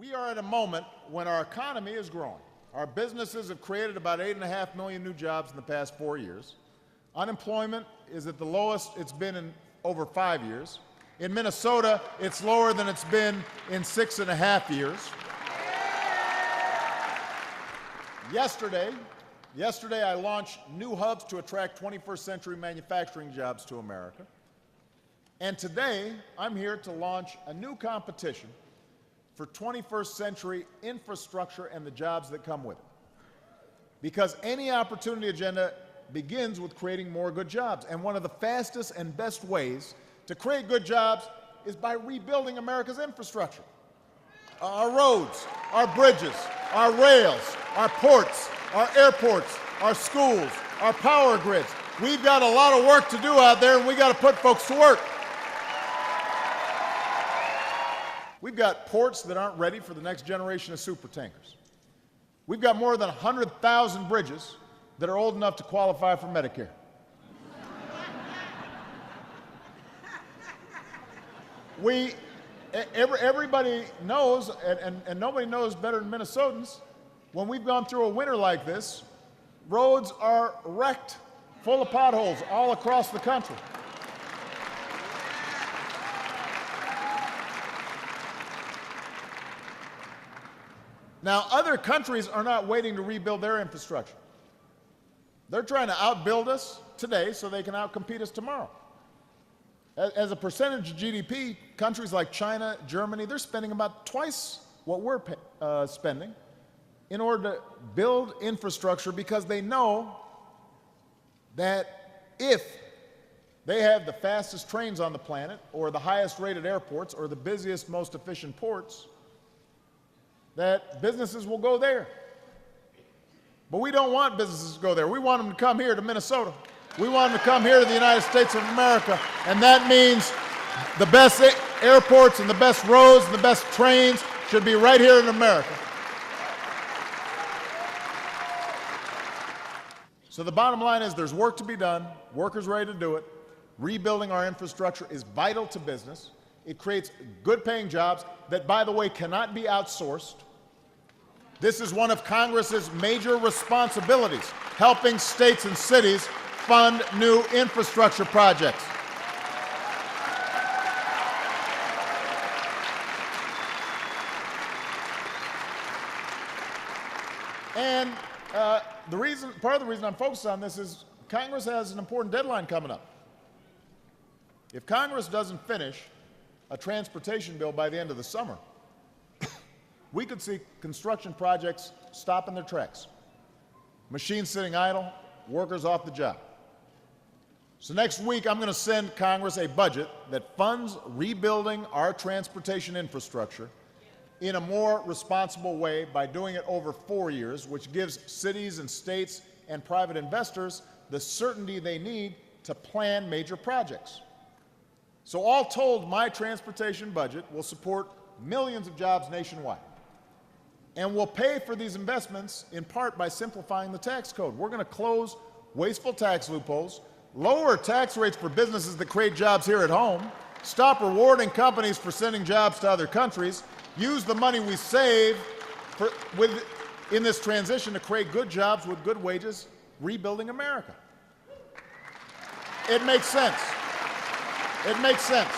We are at a moment when our economy is growing. Our businesses have created about 8.5 million new jobs in the past 4 years. Unemployment is at the lowest it's been in over 5 years. In Minnesota, it's lower than it's been in 6.5 years. Yesterday I launched new hubs to attract 21st century manufacturing jobs to America. And today, I'm here to launch a new competition for 21st century infrastructure and the jobs that come with it. Because any opportunity agenda begins with creating more good jobs. And one of the fastest and best ways to create good jobs is by rebuilding America's infrastructure. Our roads, our bridges, our rails, our ports, our airports, our schools, our power grids. We've got a lot of work to do out there, and we've got to put folks to work. We've got ports that aren't ready for the next generation of supertankers. We've got more than 100,000 bridges that are old enough to qualify for Medicare. Everybody knows, and nobody knows better than Minnesotans, when we've gone through a winter like this, roads are wrecked, full of potholes all across the country. Now, other countries are not waiting to rebuild their infrastructure. They're trying to outbuild us today so they can outcompete us tomorrow. As a percentage of GDP, countries like China, Germany, they're spending about twice what we're spending in order to build infrastructure, because they know that if they have the fastest trains on the planet, or the highest rated airports, or the busiest, most efficient ports, that businesses will go there. But we don't want businesses to go there. We want them to come here to Minnesota. We want them to come here to the United States of America. And that means the best airports and the best roads and the best trains should be right here in America. So the bottom line is there's work to be done, workers ready to do it. Rebuilding our infrastructure is vital to business. It creates good-paying jobs that, by the way, cannot be outsourced. This is one of Congress's major responsibilities, helping states and cities fund new infrastructure projects. And part of the reason I'm focused on this is Congress has an important deadline coming up. If Congress doesn't finish a transportation bill by the end of the summer, we could see construction projects stop in their tracks. Machines sitting idle, workers off the job. So next week, I'm going to send Congress a budget that funds rebuilding our transportation infrastructure in a more responsible way by doing it over 4 years, which gives cities and states and private investors the certainty they need to plan major projects. So all told, my transportation budget will support millions of jobs nationwide. And we'll pay for these investments in part by simplifying the tax code. We're going to close wasteful tax loopholes, lower tax rates for businesses that create jobs here at home, stop rewarding companies for sending jobs to other countries, use the money we save in this transition to create good jobs with good wages, rebuilding America. It makes sense. It makes sense.